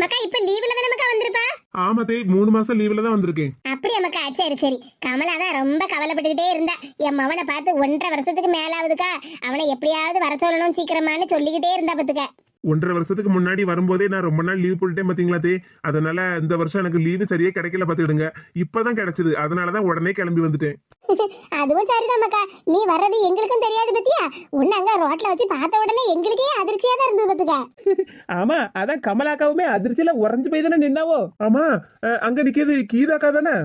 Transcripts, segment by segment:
மக்கா இப்ப லீவ்ல தான மக்கா வந்திருப்பா? ஆமாதே 3 மாசம் லீவ்ல தான் வந்திருக்கேன். அப்படியே மக்கா, சரி சரி. கமலா தான் ரொம்ப கவலைப்பட்டுக்கிட்டே இருந்தா. என் மவனை பார்த்து 1.5 வருஷத்துக்கு மேல ஆகுதுக்கா, அவனை எப்படியாவது வர சொல்லணும் சீக்கிரமான்னு சொல்லிக்கிட்டே இருந்தா பத்துக்க. 1.5 வருஷத்துக்கு முன்னாடி வரும்போதே நான் ரொம்ப நாள் லீவ் போட்டுட்டேன் பாத்தீங்களா தே. அதனால இந்த வருஷம் எனக்கு லீவு சரியா கிடைக்கல பாத்துக்கிடுங்க. இப்பதான் கிடைச்சது, அதனாலதான் உடனே கிளம்பி வந்துட்டேன். அதுவும் சரிதான் மக்கா, நீ வர்றது எங்களுக்கும் தெரியாது பத்தியா. உன்னை அங்க ரோட்ல வச்சு பார்த்த உடனே எங்களுக்கே அதிர்ச்சியா தான் இருந்தது பத்துக்க. ஆமா, அதான் கமலாக்காவுமே அதிர்ச்சியில உறைஞ்சு போய் தானே நின்னாவோ. ஆமா, அங்க நிக்கிறது கீதாக்கா தானே?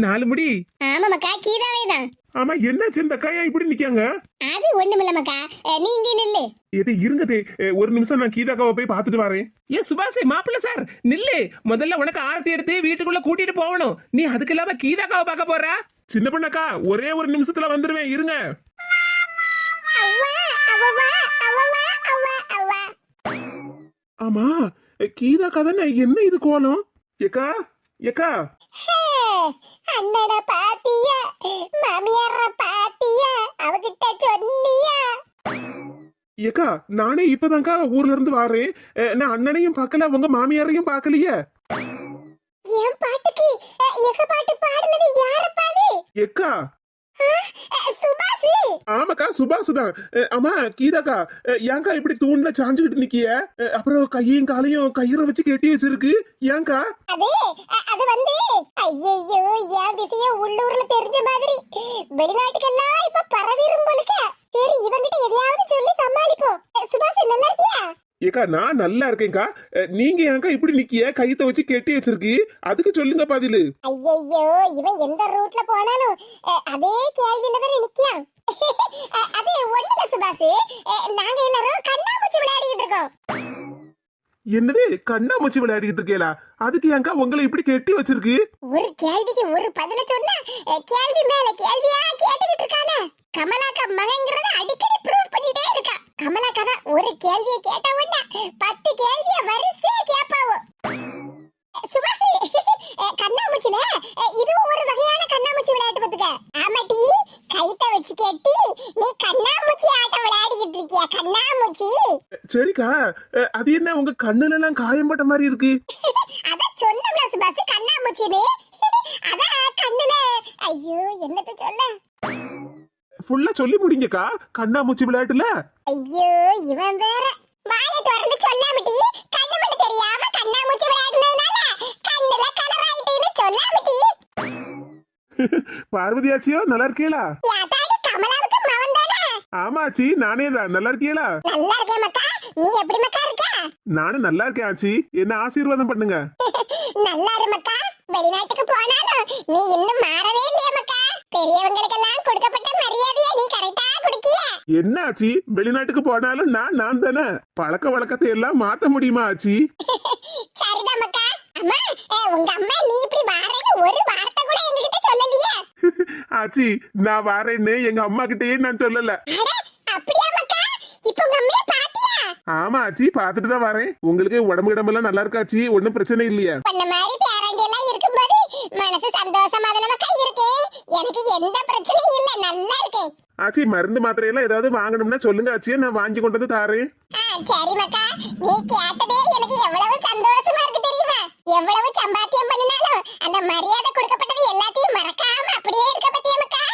4 முடி. ஆமா மக்கா, கீதாவே தான். ஆமா, என்னாச்சு இந்த அக்காயா இப்படி நிக்காங்க? அது ஒண்ணுமில்ல மக்கா, நீ இங்கே நில்லு. இது இருங்கதே, ஒரு நிமிஷம் நான் கீதாக்காவை போய் பார்த்துட்டு வரேன். ஏன் சுபாஷ் மாப்பிள்ள சார் நில்லு. முதல்ல உனக்கு ஆரத்தி எடுத்து வீட்டுக்குள்ள கூட்டிட்டு போகணும். நீ அதுக்கு இல்லாம கீதாக்காவை பார்க்க போற? சின்ன பண்ணக்கா, ஒரே ஒரு நிமிஷத்துல வந்துருவேன், இருங்க. ஆமா, கீதாக்கா தானே? என்ன இது கோலம்? ஏக்கா ஏக்கா, அண்ணட பாத்தியா, மாமியார பாத்தியா, அவகிட்ட சொன்னியா? ஏக்கா நானே இப்பதான்க்கா ஊர்ல இருந்து வாரேன். நான் அண்ணனையும் பார்க்கல, உங்க மாமியாரையும் பார்க்கலையே. என் பாட்டுக்கு எச பாட்டு பாடுனது யாரு பாது? ஏக்கா சுபாஷ். ஆமாக்கா, சுபாஷ் தான். ஆமா கீதாக்கா, ஏன்க்கா இப்படி தூண்ல சாஞ்சுக்கிட்டு நிக்கிய? அப்புறம் கையும் காலையும் கயிறை வச்சு கட்டி வச்சிருக்கு, ஏன்க்கா? அது வந்து ஐயோ, என் விஷயம் உள்ளூர்ல தெரிஞ்ச மாதிரி வெளிநாட்டுக்கெல்லாம் இப்ப பரவிரும் போலுக்க. சரி, இவங்கிட்ட எதையாவது சொல்லி சமாளிப்போம். சுபாஷ் நல்லா இருக்கியா? ஏக்கா நான் நல்லா இருக்கேன்க்கா. நீங்க ஏன்க்கா இப்படி நிக்கிய? கையத்தை வச்சு கட்டி வச்சிருக்கு, அதுக்கு சொல்லுங்க பதிலு. ஐயோ, இவன் எந்த ரூட்ல போனாலும் அதே கேள்வியில தான் நிக்கியான். அது ஒண்ணுல சுபாஷ், நாங்க எல்லாரும் கண்ணாமூச்சி விளையாடிட்டு இருக்கோம். என்னது கண்ணாமூச்சி விளையாடிட்டு இருக்கேளா? அதுக்கு ஏன்க்கா உங்களை இப்படி கட்டி வச்சிருக்கு? ஒரு கேள்விக்கு ஒரு பதில சொன்னா கேள்வி மேல கேள்வியா கேட்டுக்கிட்டு இருக்கானே. கமலாக்கா மகங்கிறத அடிக்கடி ப்ரூவ் பண்ணிட்டே இருக்கா. கமலாக்கா தான் ஒரு கேள்வியை கேட்ட உடனே 10 கேள்விய வரிசையா கேட்பாவோ. சுபாஷ், கண்ணாமூச்சில இதுவும் ஒரு வகையான கண்ணாமூச்சி விளையாட்டு பத்துக்க. ஆமாட்டி, கைத்த வச்சு கேட்டி நீ கண்ணாமூச்சி ஆட்டம் விளையாடிக்கிட்டு இருக்கியா? கண்ணாமூச்சி. சரிக்கா, அது என்ன உங்க கண்ணுல எல்லாம் காயம் பட்ட மாதிரி இருக்கு? அத சொன்னல சுபாஷ், கண்ணாமூச்சினே. அத கண்ணுல. ஐயோ, என்னத்த சொல்ல? ஃபுல்லா சொல்லி முடிங்கக்கா, கண்ணாமூச்சி விளையாட்டுல. ஐயோ, இவன் வேற வாயை திறந்து சொல்லாமட்டி. கண்ணு மட்டும் தெரியாம கண்ணாமூச்சி விளையாடுனதுனால கண்ணுல கலர் ஆயிட்டேன்னு சொல்லாமட்டி. பார்வதியாச்சியோ நல்லா இருக்கீங்களா? யாத்தாடி கமலாவுக்கு மவன் தானே? ஆமாச்சி, நானே தான். நல்லா இருக்கீங்களா? நல்லா இருக்கேன் மக்கா, நீ எப்படி மக்கா இருக்க? நானும் நல்லா இருக்கேன் ஆச்சி, என்ன ஆசீர்வாதம் பண்ணுங்க. நல்லா இரு மக்கா. வெளிநாட்டுக்கு போனாலும் நீ இன்னும் மாறவே இல்லையா மக்கா? பெரியவங்களுக்கெல்லாம் கொடுக்கப்பட்ட மரியாதையை நீ கரெக்டா கொடுக்கிய. என்ன ஆச்சி, வெளிநாட்டுக்கு போனாலும் நான் தானே. பழக்க வழக்கத்தை எல்லாம் மாத்த முடியுமா ஆச்சி? சரிதான் மக்கா. அம்மா, உங்க அம்மா நீ இப்படி வாரேன்னு ஒரு வார்த்தை கூட எங்ககிட்ட சொல்லலையே. ஆச்சி, நான் வாரேன்னு எங்க அம்மா கிட்டயே நான் சொல்லல. அட, அப்படியா மக்கா? இப்போ உங்க அம்மைய பாத்தியா? ஆமா ஆச்சி, பாத்துட்டு தான் வரேன். உங்களுக்கு உடம்பு கிடம்பெல்லாம் நல்லா இருக்காச்சி? ஒன்னும் பிரச்சனை இல்லையா? பண்ண மாதிரி பேரண்டி எல்லாம் இருக்கும்போது மனசு சந்தோஷமா தான மக்கா இருக்கு. எனக்கு எந்த பிரச்சனையும் இல்ல, நல்லா இருக்கேன். ஆச்சி, மருந்து மாத்திரை எல்லாம் ஏதாவது வாங்கணும்னா சொல்லுங்க ஆச்சி, நான் வாங்கி கொண்டு வந்து தாரேன். சரி மக்கா, நீ கேட்டதே எனக்கு எவ்வளவு சந்தோஷமா இருக்கு தெரியுமா? எவ்வளவு சம்பாத்தியம் பண்ணினாலும் அந்த மரியாதை கொடுக்கப்பட்டது எல்லாத்தையும் மறக்காம அப்படியே இருக்க பத்தியா மக்கா?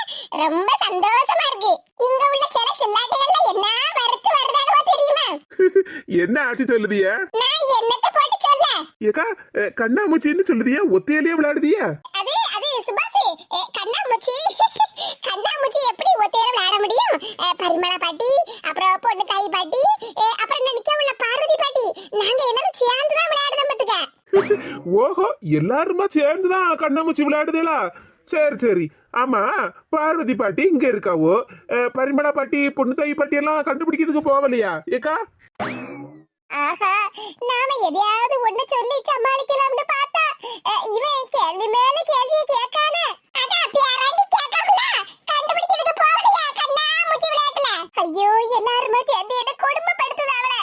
ரொம்ப சந்தோஷமா இருக்கு. இங்க உள்ள சில சில்லாட்டிகள்ல என்ன வறுத்து வருதாலோ தெரியுமா? என்ன ஆச்சி சொல்லுதிய? நான் என்னத்த போட்டு சொல்ல? ஏக்கா, கண்ணாமூச்சின்னு சொல்லுதியா? ஒத்தையிலேயே விளையாடுதியா? அது சுபாஷ், கண்ணாமூச்சி. கண்ணாமூச்சி எப்படி ஒத்தையில விளையாட முடியும்? பரிமளா பாட்டி, அப்புறம் பொண்ணு தாய் பாட்டி, அப்புறம் நினைக்க உள்ள பார்வதி பாட்டி, நாங்க எல்லாரும் சேர்ந்து தான் விளையாடுறோம் பத்துக்க. ஓஹோ, எல்லாருமா சேர்ந்துதான் கண்ணாமூச்சி விளையாடுதேளா? சரி சரி. ஆமா, பார்வதி பாட்டி இங்க இருக்காவோ? பரிமளா பாட்டி, பொண்ணு தாய் பாட்டி எல்லாம் கண்டுபிடிக்கிறதுக்கு போகலையா ஏக்கா? ஆஹா, நாம எதையாவது ஒண்ணு சொல்லி சமாளிக்கலாம்னு பார்த்தா இவன் கேள்வி மேல கேள்வியை கேட்கானே. அதான் பேராண்டி கேட்காமல கண்டுபிடிக்கிறதுக்கு போகலையா கண்ணாமூச்சி விளையாட்டுல? ஐயோ, எல்லாருமே சேர்ந்து என்ன கொடுமைப்படுத்துதாவல.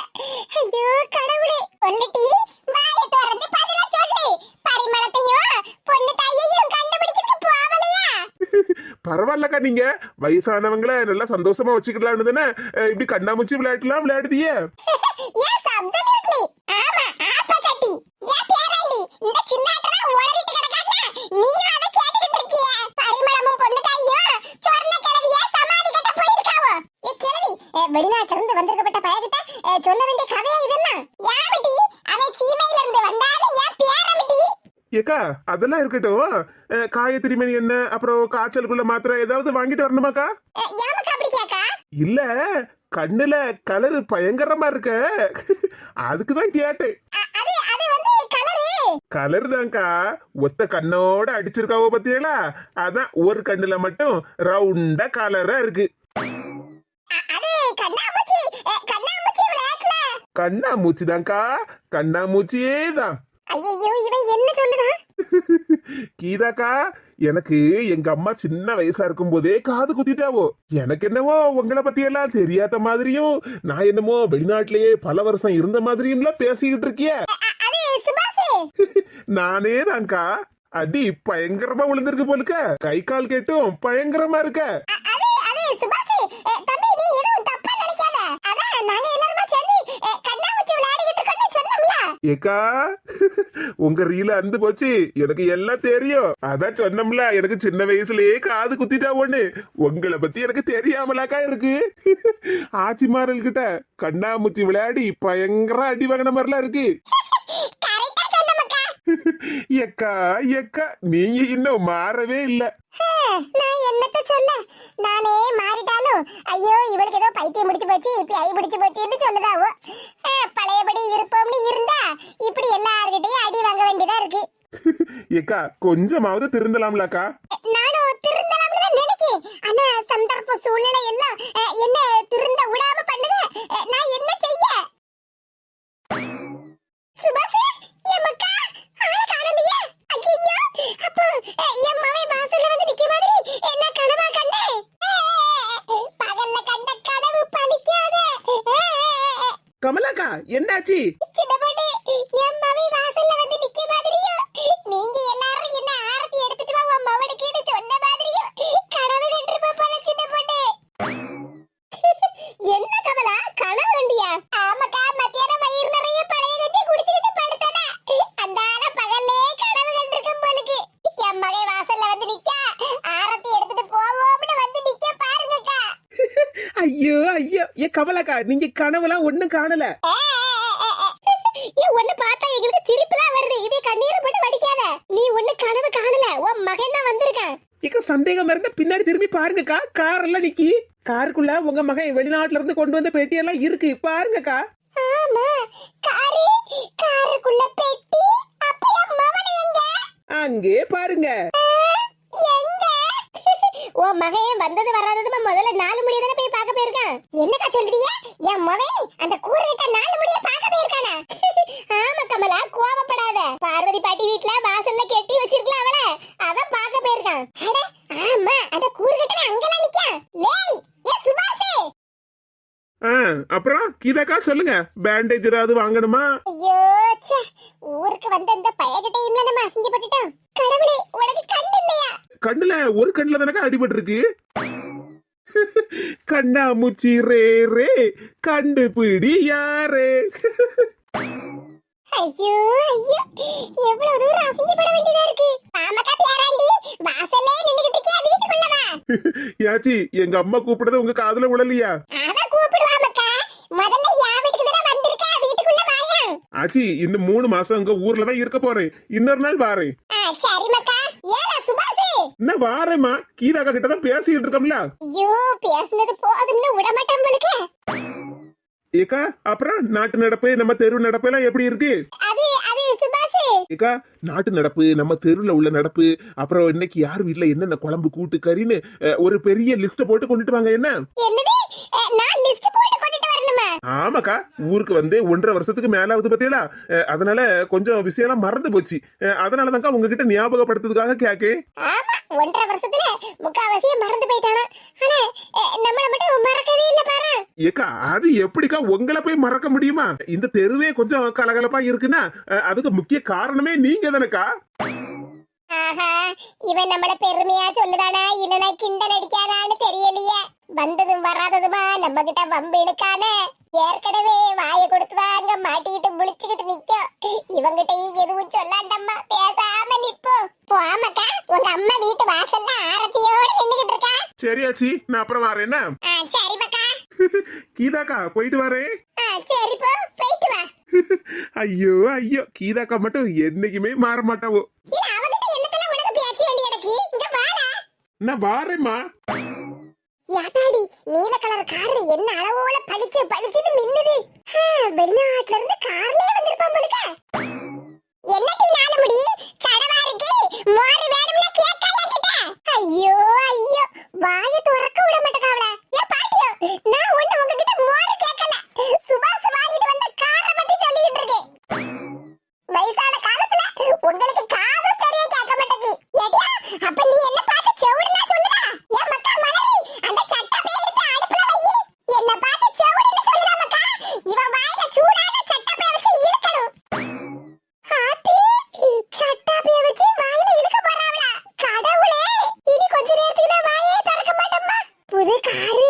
ஐயோ கடவுளே, ஒல்லட்டி வாயை திறந்து பதில சொல்லு. பரிமளத்தையும் பொண்ணு தாயையும் கண்டுபிடிக்கிறதுக்கு போகலையா? பரவாயில்லக்கா, நீங்க வயசானவங்களை நல்லா சந்தோஷமா வச்சுக்கலாம்னு தானே இப்படி கண்ணாமூச்சி விளையாட்டுலாம் விளையாடுதியே. Yes, absolutely. ஆமா, ஆப்பா சட்டி. ஏக்கா அதெல்லாம் இருக்கட்டும். காயத்ரி மணி என்ன அப்புறம் காய்ச்சலுக்குள்ள மாத்திரை ஏதாவது வாங்கிட்டு வரணுமாக்கா? ஏமாக்கா அப்படி கேக்கா? இல்ல கண்ணுல கலர் பயங்கரமா இருக்க அதுக்குதான் கேட்டேன். அது அது வந்து கலரு. கலர் தான்க்கா, ஒத்த கண்ணோட அடிச்சிருக்காவோ பத்தியலா, அதான் ஒரு கண்ணுல மட்டும் ரவுண்டா கலரா இருக்கு. அது கண்ணாமூச்சி விளையாட்டுல. கண்ணாமூச்சி தான்க்கா, கண்ணாமூச்சியே தான். ஐயோ இவன் என்ன சொல்லுதான்? கீதாக்கா, எனக்கு எங்க அம்மா சின்ன வயசா இருக்கும் போதே காது குத்திட்டாவோ. எனக்கு என்னவோ உங்களை பத்தி எல்லாம் தெரியாத மாதிரியும், நான் என்னமோ வெளிநாட்டிலேயே பல வருஷம் இருந்த மாதிரியும் எல்லாம் பேசிக்கிட்டு இருக்கிய. அது சுபாஷ். நானே தான்க்கா. அடி பயங்கரமா விழுந்திருக்கு போலுக்க, கை கால் கேட்டும் பயங்கரமா இருக்க. அது சுபாஷ், தம்பி நீ எதுவும் தப்பா நினைக்காத. அதான் நாங்க எல்லாரும் சேர்ந்து கண்ணாமூச்சி விளையாடிட்டு இருக்கோம்னு சொன்னோம்ல. ஏக்கா உங்க ரீல அந்து போச்சு, எனக்கு எல்லாம் தெரியும். அதான் சொன்னோம்ல, எனக்கு சின்ன வயசுலயே காது குத்திட்டா ஒண்ணு. உங்களை பத்தி எனக்கு தெரியாமலாக்கா இருக்கு. ஆச்சிமாரல் கிட்ட கண்ணாமூச்சி விளையாடி பயங்கர அடி வாங்கின மாதிரிலாம் இருக்கு. கரெக்ட்டா சொன்னமக்கா. ஏக்கா ஏக்கா நீங்க இன்னும் மாறவே இல்ல. நான் என்னத்த சொல்ல, நானே மாறிட்டாலும் ஐயோ இவளுக்கு ஏதோ பைத்தியம் முடிச்சு போச்சு, இப்ப ஐ முடிச்சு போச்சுன்னு சொல்லுதாவோ. பழையபடி இருப்போம்னு இருந்தா இப்படி எல்லார்கிட்டயும் அடி வாங்க வேண்டியதா இருக்கு. ஏக்கா கொஞ்சமாவது திருந்தலாம்லக்கா? நானும் திருந்தலாம்னு தான் நினைக்கிறேன். ஆனா சந்தர்ப்ப சூழ்நிலை எல்லாம் என்ன திருந்த விடாம பண்ணுது. நான் என்ன செய்ய? சுபாஷ் எம்மக்கா ஆள காணலையே. ஐயோ அப்போ என் மவன் வாசல்ல வந்து நிக்க மாதிரி என்ன கனவா கண்டேன்? பகல்ல கண்ட கனவு பலிக்காத. கமலாக்கா என்னாச்சு? சின்ன பொண்ணு, என் மவன் வாசல்ல வந்து நிக்க மாதிரியும், நீங்க எல்லாரும் என்ன ஆரத்தி எடுத்துட்டு வா உன் மவனுக்குன்னு சொன்ன மாதிரியும் கனவு கண்டிருப்ப போல சின்ன பொண்ணு. என்ன கமலா கனவு கண்டியா? ஆமாக்கா, மத்தியானம் வயிறு நிறைய பழைய கஞ்சி குடிச்சிட்டு படுத்தனா, அந்தால பகல்லே கனவு கண்டிருக்கும் போலுக்கு. என் மகன் வாசல்ல வந்து நிக்க ஆரத்தி எடுத்துட்டு போவோம்னு வந்து நிக்க பாருங்கக்கா. ஐயோ ஐயோ ஏ கமலாக்கா, நீங்க கனவுலாம் ஒண்ணும் காணல. ஒண்ணு பார்த்தா எங்களுக்கு சிரிப்பு தான் வருது. இதே கண்ணீரை போட்டு வடிக்காத. நீ ஒண்ணு கனவு காணல, உன் மகன் தான் வந்திருக்கான். இக்க சந்தேகம் இருந்தா பின்னாடி திரும்பி பாருங்கக்கா, கார் எல்லாம் நிக்கி. காருக்குள்ள உங்க மகன் வெளிநாட்டுல இருந்து கொண்டு வந்த பெட்டி எல்லாம் இருக்கு, பாருங்கக்கா. ஆமா, காருக்குள்ள பெட்டி. அப்ப என் மவன் எங்க? அங்கே பாருங்க. எங்க? ஓ மகன் வந்தது வராததுமா முதல்ல 4 முடிய தானே போய் பார்க்க போயிருக்கான். என்னக்கா சொல்றீங்க? என் மவன் அந்த கூறுகிட்ட 4 முடிய பார்க்க போயிருக்கானா? ஆமா கமலா, கோவப்படாத. பார்வதி பாட்டி வீட்ல வாசல்ல கெட்டி வச்சிருக்கலாம் அவள, அத பார்க்க போயிருக்கான். அட ஆமா, அந்த கூறுகிட்ட அங்கலாம் நிக்கான். லேய் ஏ சுபாஷ். அப்புறம் கீதாக்கா சொல்லுங்க, பேண்டேஜ் ஏதாவது வாங்கணுமா? ஐயோ ச்சே, ஊருக்கு வந்த இந்த பயகிட்டையும் நம்ம அசிங்கப்பட்டுட்டோம். கடவுளே, உனக்கு கண்ணு இல்லையா? கண்ணுல ஒரு கண்ணுல தானக்கா அடிபட்டு இருக்கு. கண்ணாமூச்சி ரே ரே கண்டுபிடி யாரே. ஐயோ ஐயோ, எவ்வளவு தூரம் அசிங்கப்பட வேண்டியதா இருக்கு. ஆமாக்கா பேராண்டி, வாசல்லே நின்னுகிட்டு இருக்கியா? வீட்டுக்குள்ள வா. யாச்சி, எங்க அம்மா கூப்பிடுறது உங்க காதுல விழலையா? அத கூப்பிடுவாமக்கா, முதல்ல யா வீட்டுக்கு தான வந்திருக்க, வீட்டுக்குள்ள வாயா. ஆச்சி, இன்னும் 3 மாசம் உங்க ஊர்ல தான் இருக்க போறேன். இன்னொரு நாள் வாரேன். சரி மக்கா. ஏடா சுபாஷ், என்ன வாரேம்மா, கீதாக்கா கிட்ட தான் பேசிட்டு இருக்கோம்ல. ஐயோ பேசுனது போதும்னு விட மாட்டேன் உங்களுக்கு. ஏக்கா, அப்புறம் நாட்டு நடப்பு நம்ம தெரு நடப்பு எல்லாம் எப்படி இருக்கு? அது சுபாஷ், ஏக்கா, நாட்டு நடப்பு நம்ம தெருல உள்ள நடப்பு, அப்புறம் இன்னைக்கு யார் வீட்ல என்னென்ன குழம்பு கூட்டு கறின்னு ஒரு பெரிய லிஸ்ட் போட்டு கொண்டுட்டு வாங்க. என்ன என்னது? நான் லிஸ்ட் போட்டு கொண்டுட்டு வரணுமா? ஆமாக்கா, ஊருக்கு வந்து 1.5 வருஷத்துக்கு மேல ஆகுது பத்தியலா, அதனால கொஞ்சம் விஷயம் மறந்து போச்சு. அதனாலதான்க்கா உங்ககிட்ட ஞாபகப்படுத்துறதுக்காக கேக்கே. ஆமா, 1.5 வருஷத்துல முக்காவாசியே மறந்து போயிட்டானா. ஆனா நம்மள மட்டும் மறக்கவே இல்ல பாரு. ஏக்கா, அது எப்படிக்கா உங்களை போய் மறக்க முடியுமா? இந்த தெருவே கொஞ்சம் கலகலப்பா இருக்குன்னா அதுக்கு முக்கிய காரணமே நீங்க தானக்கா. ஆஹா, இவன் நம்மள பெருமையா சொல்லுதானா இல்லனா கிண்டல் அடிக்கானான்னு தெரியலையே. வந்ததும் வராததுமா நம்ம கிட்ட வம்பு இழுக்கானே. ஏற்கனவே வாய கொடுத்துதாங்க மாட்டிக்கிட்டு முழிச்சுக்கிட்டு நிக்கும். இவங்கிட்டயும் எதுவும் சொல்லாண்டம்மா, பேசாம நிப்போம். போமாக்கா, உங்க அம்மா வீட்டு வாசல்ல ஆரத்தியோட நின்னுகிட்டு இருக்கா. சரியாச்சி, நான் அப்புறம் வரேன்னா. சரி மக்கா. கீதாக்கா, போயிட்டு வரேன். சரி போ, போயிட்டு வா. ஐயோ ஐயோ, கீதாக்கா மட்டும் என்னைக்குமே மாற மாட்டாவோ. இல்ல அவகிட்ட என்னத்தல உனக்கு பேச்ச வேண்டி எனக்கு இங்க வாடா. நான் வாரேம்மா. யாத்தாடி நீல கலர் கார் என்ன அளவோல பளிச்சுன்னு மின்னுது. வெளிநாட்டுல இருந்து கார்லயே வந்திருப்பான் போலுக்க. என்னடி நாலு முடி சடவா இருக்கு, மோர் வேணும்னா கேட்காத கிட்ட. ஐயோ ஐயோ, வாயை திறக்க விட மாட்டேங்காவல. ஏ பாட்டியோ, நான் ஒண்ணு உங்ககிட்ட மோர் கேட்கல, சுபாஷ் வாங்கிட்டு வந்த காரை பத்தி சொல்லிட்டு இருக்கேன். வயசான காலத்துல உங்களுக்கு காதும் சரியா கேட்க மாட்டேங்குது. ஏடியா, அப்ப நீ என்ன பார்த்து செவுடுனா சொல்லுடா. ஏ மக்கா மலரி, அந்த சட்டை எடுத்து அடுப்புல வை. என்ன பார்த்து செவுடுன்னு சொல்லுடா மக்கா. இவன் வாயில சூடான சட்டை வச்சு இழுக்கணும். ஹாப்பி சட்டை வச்சு வாயில இழுக்க போறாவளா? கடவுளே, இனி கொஞ்ச நேரத்துக்கு நான் வாயே திறக்க மாட்டேம்மா. புது காரு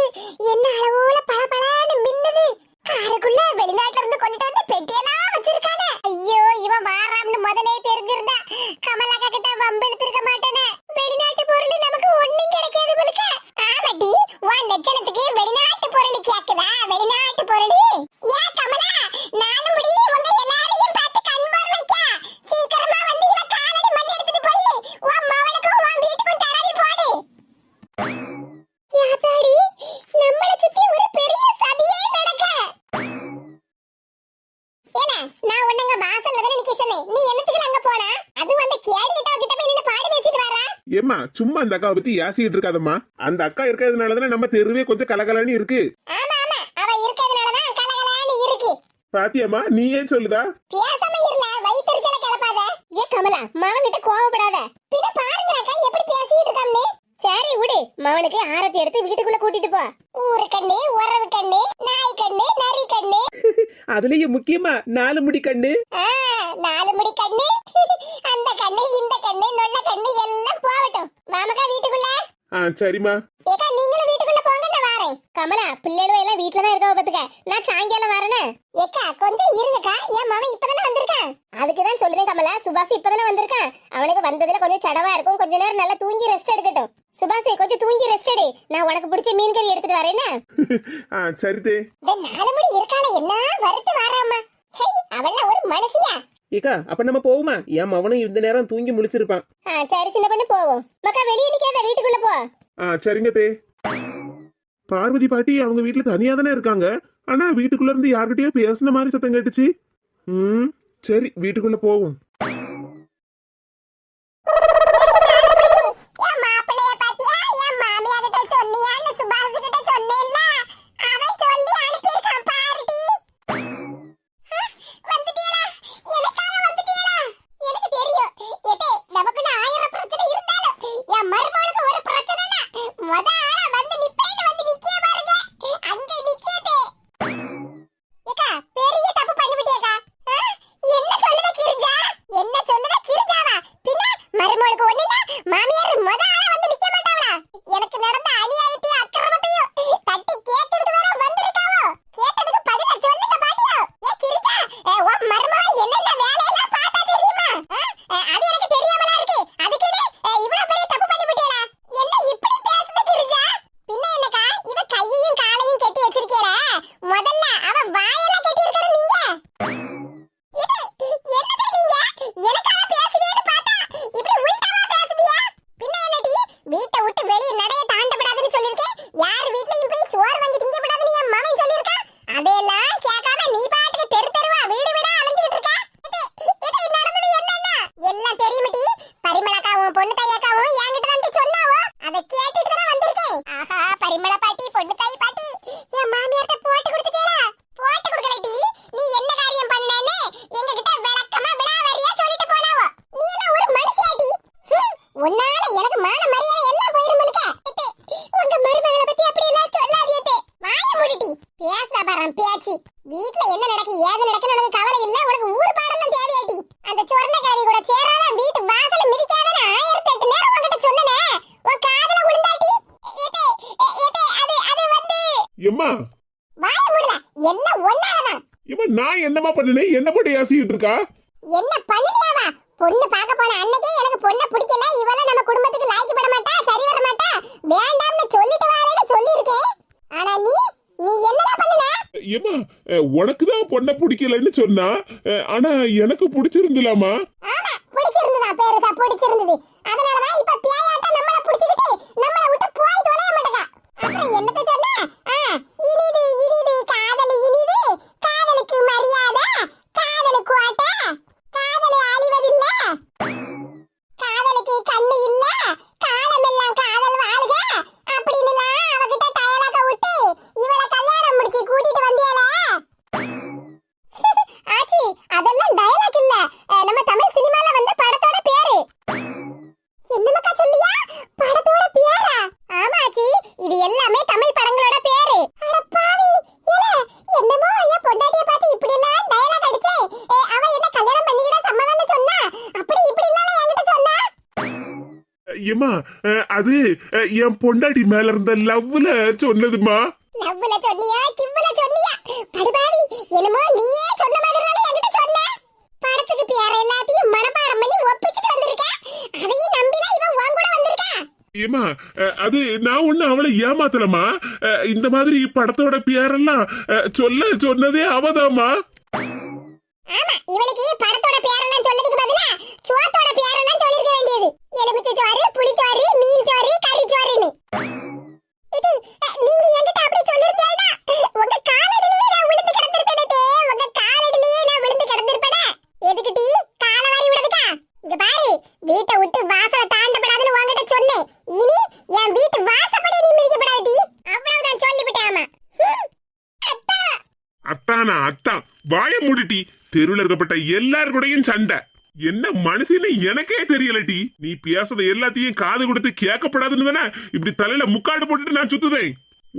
என்ன அளவோல பளபளன்னு மின்னுது. காருக்குள்ள வெளிநாட்டுல இருந்து கொண்டுட்டு வந்து பெட்டியெல்லாம் வச்சிருக்கானே. ஐயோ, இவன் வாராம்னு முதலே தெரிஞ்சிருந்தா கமலாக்கா கிட்ட வம்பு இழுத்திருக்க மாட்டேனே. வெளிநாட்டு பொருள் நமக்கு ஒண்ணும் கிடைக்காது போலுக்க. ஆமாடி, உன் லட்சணத்துக்கு வெளிநாட்டு பொருள் கேக்குதா? வெளிநாட்டு பொருள். ஏன் கமலா, நாலு முடி உங்க எல்லாரையும் பார்த்து கண்பார் வைக்க. சீக்கிரமா வந்து இவ காலடி மண் எடுத்துட்டு போய் உன் மவனுக்கும் உன் வீட்டுக்கும் தடவி போடு. யாத்தாடி, நம்மள சுத்தி ஒரு பெரிய சதியே நடக்க. ஏல, நான் உன்னங்க வாசல்ல தான நிக்க சொன்னேன். நீ என்னத்துக்கு அங்க போனா? அது வந்து கேடி கிட்ட போய் நின்னு பாடி பேசிட்டு வரா. ஏம்மா, சும்மா அந்த அக்காவை பத்தி யாசிட்டு இருக்காதம்மா. அந்த அக்கா இருக்கிறதுனாலதானே நம்ம தெருவே கொஞ்சம் கலகலன்னு இருக்கு. ஆமா ஆமா, அவ இருக்கிறதுனால தான் கலகலன்னு இருக்கு. பாத்தியம்மா, நீ ஏன் சொல்லுதா? பேசாம இருல, வயித்தெரிச்சல கிளப்பாத. ஏ கமலா, மவன் கிட்ட கோவப்படாத. பின்ன பாருங்க அக்கா எப்படி பேசிட்டு இருக்கான்னு. சரி விடு, மவனுக்கு ஆரத்தி எடுத்து வீட்டுக்குள்ள கூட்டிட்டு போ. ஊரு கண்ணு, உறவு கண்ணு, நாய் கண்ணு, நரி கண்ணு, அதுலயும் முக்கியமா 4 முடி கண்ணு. நாலு முடி கண்ணு, அந்த கண்ணு இந்த கண்ணு நொல்ல கண்ணு எல்லாம் போகட்டும். மாமக்கா வீட்டுக்குள்ள. சரிம்மா. ஏக்கா நீங்களும் வீட்டுக்குள்ள போங்க, நான் வரேன். கமலா, பிள்ளைகளும் எல்லாம் வீட்டுல தான் இருக்க பாத்துக்க. நான் சாயங்காலம் வரேனே. ஏக்கா கொஞ்சம் இருங்கக்கா, என் மவன் இப்பதானே வந்திருக்கான். அதுக்குதான் சொல்லுவேன் கமலா, சுபாஷ் இப்பதானே வந்திருக்கான். அவனுக்கு வந்ததுல கொஞ்சம் சடவா இருக்கும், கொஞ்ச நேரம் நல்லா தூங்கி ரெஸ்ட் எடுக்கட்டும். சுபாஷ் கொஞ்சம் தூங்கி ரெஸ்ட் எடு, நான் உனக்கு பிடிச்ச மீன் கறி எடுத்துட்டு வரேனே. சரிதே. இந்த நாலு முடி இருக்கால என்ன வருத்து வராமா. சரி, அவள ஒரு மனசியா. ஏக்கா, அப்ப நம்ம போவோமா? என் மவனும் இந்த நேரம் தூங்கி முழிச்சிருப்பான். சரி சின்ன பண்ணி போவோம். மக்கா வெளியே நிக்காத, வீட்டுக்குள்ள போ. சரிங்க தே. பார்வதி பாட்டி அவங்க வீட்டுல தனியா தானே இருக்காங்க. ஆனா வீட்டுக்குள்ள இருந்து யார்கிட்டயோ பேசின மாதிரி சத்தம் கேட்டுச்சு. சரி, வீட்டுக்குள்ள போவோம். நான் என்னமா பண்ணனே? என்ன போட்டு யாசிட்டு இருக்கா? என்ன பண்ணினியாவா? பொண்ணு பாக்க போன அன்னைக்கே எனக்கு பொண்ணு பிடிக்கல, இவள நம்ம குடும்பத்துக்கு லாய்க்கு பட மாட்டா, சரி வர மாட்டா, வேண்டாம்னு சொல்லிட்டு வாரேன்னு சொல்லிருக்கேன். ஆனா நீ என்னடா பண்ணன? ஏமா உனக்கு தான் பொண்ணை பிடிக்கலன்னு சொன்னா ஆனா எனக்கு பிடிச்சிருந்துலாமா? ஆமா பிடிச்சிருந்ததா பேருசா பிடிச்சிருந்தது. அதனாலதான் இப்ப பேயாட்ட நம்மள பிடிச்சிக்கிட்டு நம்மள விட்டு போய் தொலைய மாட்டேங்க. அப்புறம் என்னத்த சொன்ன? இனிது இனிது காதல் இனிது காதலுக்கு மரியாதை காதலுக்கு ஓட்ட காதல் அழிவதில்லை காதலுக்கு கண்ணு இல்ல காலமெல்லாம் காதல் வாழ்க அப்படின்னுலாம் அவகிட்ட டயலாக விட்டு இவளை கல்யாணம் முடிச்சு கூட்டிட்டு வந்தியால. ஆச்சி அதெல்லாம் டயலாக் இல்ல, நம்ம தமிழ் சினிமால வந்த படத்தோட பேரு. என்னமக்கா சொல்லியா? படத்தோட பேரா? ஆமா ஆச்சி, இது எல்லாமே தமிழ் படங்களோட பேரு. அட பாவி, ஏலே என்னமோ என் பொண்டாட்டிய பார்த்து இப்படி எல்லாம் டயலாக் அடிச்சே. அவ என்ன கல்யாணம் பண்ணிக்கிட சம்மதம்னு சொன்னா, அப்படி இப்படி எல்லாம் என்கிட்ட சொன்னா. ஏமா அது என் பொண்டாட்டி மேல இருந்த லவ்ல சொன்னதுமா. லவ்ல சொன்னியா கிவ்ல சொன்னியா? படுபாவி, என்னமோ நீயே சொன்ன மாதிரினால என்கிட்ட சொன்ன. படத்துக்கு பேர எல்லாத்தையும் மனப்பாடம் பண்ணி ஒப்பிச்சிட்டு வந்திருக்க. அதையும் நம்பில இவன் உன் கூட வந்திருக்க. ஏமா அது நான் ஒண்ணு அவளை ஏமாத்தலமா. இந்த மாதிரி படத்தோட பேரெல்லாம் சொல்ல சொன்னதே அவதாமா. ஆமா, இவளுக்கு படத்தோட பேரெல்லாம் சொல்லதுக்கு பதிலா சோத்தோட பேரெல்லாம் சொல்லிருக்க வேண்டியது. எலுமிச்சை சோறு, புளிச்சோறு, மீன் சோறு, கறி சோறுன்னு. இது நீங்க என்கிட்ட அப்படி சொல்லிருந்தீங்கன்னா உங்க காலடியிலேயே நான் விழுந்து கிடந்திருப்பேனே. உங்க காலடியிலேயே நான் விழுந்து கிடந்திருப்பேனே. எதுக்கு டீ காலை வாரி விடுறதுக்கா? இங்க பாரு, வீட்டை விட்டு வாசல தாண்டப்படாதுன்னு உங்ககிட்ட சொன்னேன். இனி என் வீட்டு வாசப்படி நீ மிதிக்கப்படாது டீ. அவ்வளவுதான் சொல்லிவிட்டேன். அத்தா அத்தானா அத்தான் வாய மூடிட்டி. தெருவில் இருக்கப்பட்ட எல்லார் கூடயும் சண்டை. என்ன மனுஷன்னு எனக்கே தெரியலட்டி. நீ பேசுறத எல்லாத்தையும் காது கொடுத்து கேட்கப்படாதுன்னு தானே இப்படி தலையில முக்காடு போட்டுட்டு நான் சுத்துதேன்.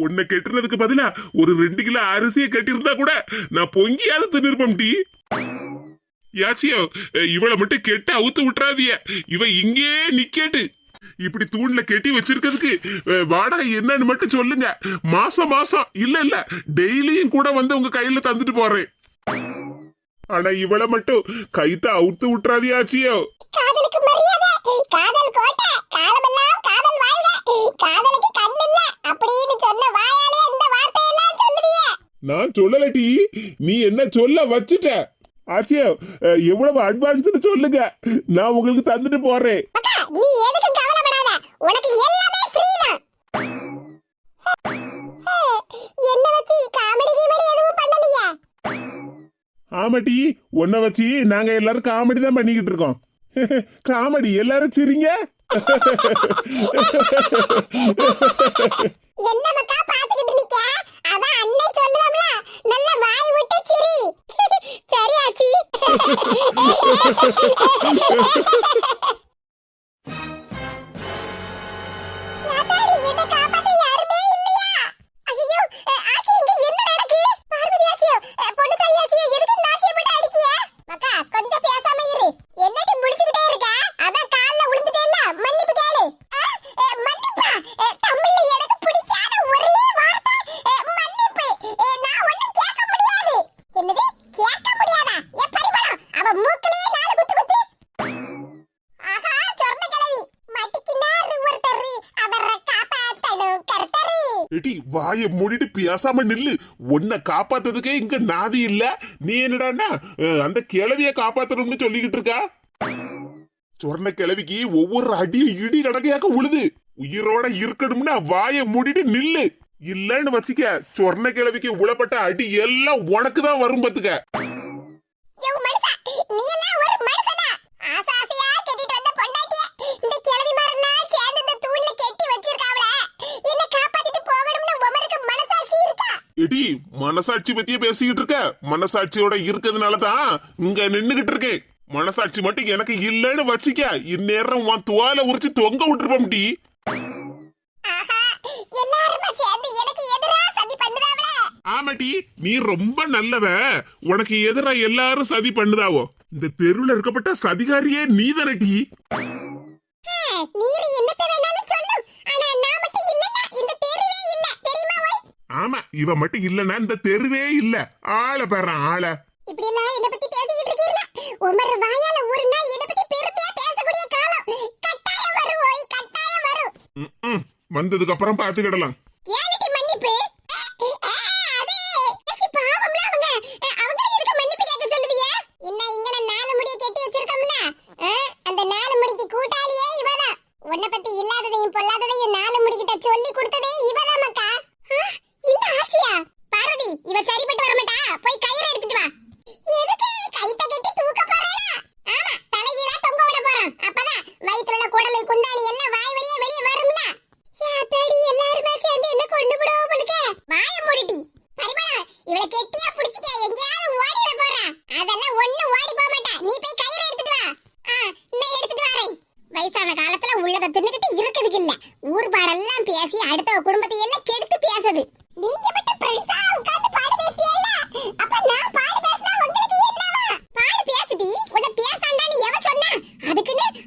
உன்னை கெட்டுறதுக்கு பதிலா ஒரு 2 கிலோ அரிசியை கட்டியிருந்தா கூட நான் பொங்கியாவது தின்னிருப்பேன் டி. யாச்சியோ இவளை மட்டும் கெட்ட அவுத்து விட்டுறாதிய. இவ இங்கே நிக்கேட்டு இப்படி தூண்ல கெட்டி வச்சிருக்கிறதுக்கு வாடகை என்னன்னு மட்டும் சொல்லுங்க. மாசம் மாசம் இல்ல டெய்லியும் கூட வந்து உங்க கையில தந்துட்டு போறேன். ஆனா இவளை மட்டும் கைத்த அவுத்து விட்டுறாதியாச்சியோ. காதலுக்கு மரியாதை காதல் கோட்டை காலமெல்லாம் காதல் வாழ்க காதலுக்கு கண் இல்ல அப்படின்னு சொன்ன வாயாலே இந்த வார்த்தையெல்லாம் சொல்லுதியே. நான் சொல்லலடி, நீ என்ன சொல்ல வச்சுட்ட. ஆச்சியோ எவ்வளவு அட்வான்ஸ்னு சொல்லுங்க, நான் உங்களுக்கு தந்துட்டு போறேன். அக்கா நீ எதுக்கும் கவலைப்படாத, உனக்கு எல்லாமே ஃப்ரீ தான். என்ன வச்சி காமெடி கீமெடி எதுவும் பண்ணலையா? ஆமாட்டி, உன்னை வச்சு நாங்க எல்லாரும் காமெடி தான் பண்ணிக்கிட்டு இருக்கோம். காமெடி எல்லாரும் சிரிங்க. என்ன மக்கா பாத்துக்கிட்டு நிக்க? அதான் அண்ணே சொல்லுவாம்ல, நல்ல வாய் விட்டு சிரி. சரியாச்சி. யாதாரி என்ன காப்பாத்த யாருமே இல்லையா? ஐயோ ஆச்சி இங்க என்ன நடக்கு? பார்வதி ஆச்சி பொண்ணு தாயாச்சி எதுக்கு நாச்சிய போட்டு அடிக்கிய? மக்கா கொஞ்சம் பேசாம இரு. என்னடி முழிச்சிட்டே இருக்க? அதான் கால்ல விழுந்துட்டேல்ல, மன்னிப்பு கேளு. மன்னிப்பா? தமிழ்ல எனக்கு பிடிக்காத ஒரே வார்த்தை மன்னிப்பு. நான் ஒண்ணும் கேட்க முடியாது. என்னது கேட்க முடியாதா? ஏ பரிமளம், அவ மூக்கிலேயே 4 குத்து குத்து. ஆஹா சொர்ண கிழவி மட்டிக்கினார் ஒருத்தர் அவரை காப்பாத்தணும் கர்த்தரு. ஏடி வாயை மூடிட்டு பேசாம நில்லு. உன்னை காப்பாத்துறதுக்கே இங்க நாதி இல்ல. நீ என்னடான்னா அந்த கிழவிய காப்பாத்தணும்னு சொல்லிக்கிட்டு இருக்கா. சொர்ண கிழவிக்கு ஒவ்வொரு அடியும் இடி கடக்கையாக்க உழுது. உயிரோட இருக்கணும்னா வாயை மூடிட்டு நில்லு. இல்லன்னு வச்சுக்க, சொர்ண கிழவிக்கு உளப்பட்ட அடி எல்லாம் உனக்கு தான் வரும் பாத்துக்க. யோ மனுஷா, நீ எல்லாம் ஒரு மனுஷனா? ஆசாசியா கட்டிட்டு வந்த பொண்டாட்டிய இந்த கிழவி மாரெல்லாம் சேர்ந்து இந்த தூண்ல கெட்டி வச்சிருக்காவல. என்ன காப்பாத்திட்டு போகணும்னு உமருக்கு மனசாட்சி இருக்கா? ஏடி மனசாட்சி பத்தியே பேசிக்கிட்டு இருக்க. மனசாட்சியோட இருக்கிறதுனால தான் இங்க நின்னுகிட்டு இருக்கேன். மனசாட்சி மட்டும் எனக்கு இல்லன்னு வச்சுக்க, இந்நேரம் உன் துவால உரிச்சு தொங்க விட்டுருப்போம் டி. ஆஹா, எல்லாரும் சேர்ந்து எனக்கு எதிரா சதி பண்ணுதாவல. ஆமாட்டி, நீ ரொம்ப நல்லவ. உனக்கு எதிரா எல்லாரும் சதி பண்ணுதாவோ. இந்த தெருவுல இருக்கப்பட்ட சதிகாரியே நீ தானடி. நீர் என்னத்த வேணாலும் சொல்லும், ஆனா நான் மட்டும் இல்லன்னா இந்த தெருவே இல்ல, தெரியுமா ஓய்? ஆமா, இவ மட்டும் இல்லன்னா இந்த தெருவே இல்ல. ஆள பாரு ஆள. இப்படி எல்லாம் என்ன பத்தி பேசிக்கிட்டு இருக்கீங்களா? உமர் வாயால ஒரு நாள் என்ன பத்தி பெருமையா பேசக்கூடிய காலம் கட்டாயம் வரும் ஓய், கட்டாயம் வரும். வந்ததுக்கு அப்புறம் பாத்துக்கிடலாம். ஏலிட்டி மன்னிப்பு. அதே பாவம்ல அவங்க.